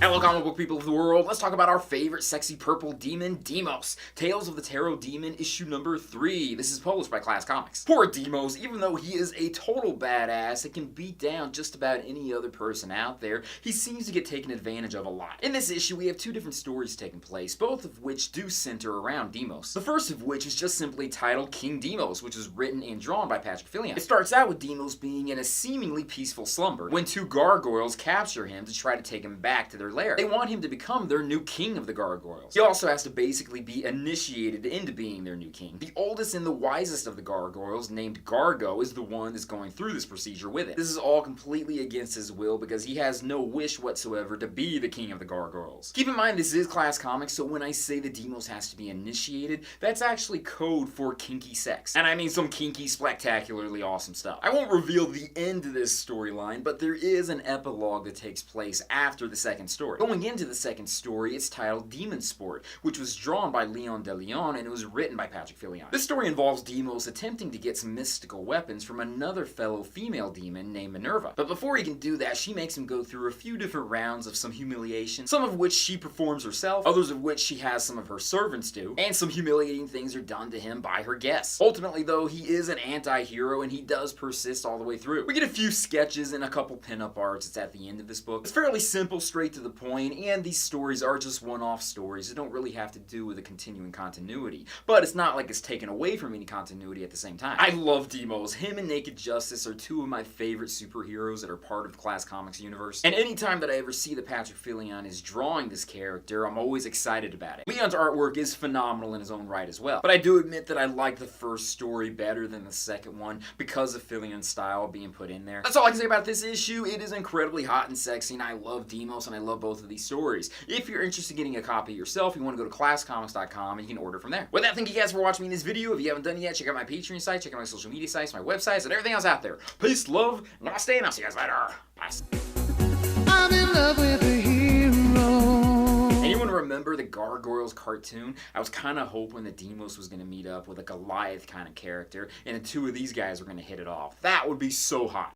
Hello comic book people of the world, let's talk about our favorite sexy purple demon, Deimos. Tales of the Taro Demon, issue number 3. This is published by Class Comics. Poor Deimos, even though he is a total badass that can beat down just about any other person out there, he seems to get taken advantage of a lot. In this issue we have two different stories taking place, both of which do center around Deimos. The first of which is just simply titled King Deimos, which is written and drawn by Patrick Fillion. It starts out with Deimos being in a seemingly peaceful slumber when two gargoyles capture him to try to take him back to their lair. They want him to become their new king of the gargoyles. He also has to basically be initiated into being their new king. The oldest and the wisest of the gargoyles, named Gargo, is the one that's going through this procedure with it. This is all completely against his will because he has no wish whatsoever to be the king of the gargoyles. Keep in mind this is Class Comics, so when I say that Deimos has to be initiated, that's actually code for kinky sex. And I mean some kinky, spectacularly awesome stuff. I won't reveal the end to this storyline, but there is an epilogue that takes place after the second story. Going into the second story, it's titled Demon Sport, which was drawn by Leon de Leon and it was written by Patrick Fillion. This story involves Deimos attempting to get some mystical weapons from another fellow female demon named Minerva. But before he can do that, she makes him go through a few different rounds of some humiliation, some of which she performs herself, others of which she has some of her servants do, and some humiliating things are done to him by her guests. Ultimately though, he is an anti-hero and he does persist all the way through. We get a few sketches and a couple pin-up arts. It's at the end of this book. It's fairly simple, straight to the point, and these stories are just one-off stories. They don't really have to do with a continuing continuity, but it's not like it's taken away from any continuity at the same time. I love Deimos. Him and Naked Justice are two of my favorite superheroes that are part of the Class Comics universe, and anytime that I ever see that Patrick Fillion is drawing this character, I'm always excited about it. Leon's artwork is phenomenal in his own right as well, but I do admit that I like the first story better than the second one because of Fillion's style being put in there. That's all I can say about this issue. It is incredibly hot and sexy, and I love Deimos, and I love both of these stories. If you're interested in getting a copy yourself, you want to go to classcomics.com and you can order from there. With that, thank you guys for watching me in this video. If you haven't done it yet, check out my Patreon site, check out my social media sites, my websites, and everything else out there. Peace, love, namaste, and I'll see you guys later. Peace. I'm in love with a hero. Anyone remember the Gargoyles cartoon? I was kind of hoping that Deimos was going to meet up with a Goliath kind of character, and the two of these guys were going to hit it off. That would be so hot.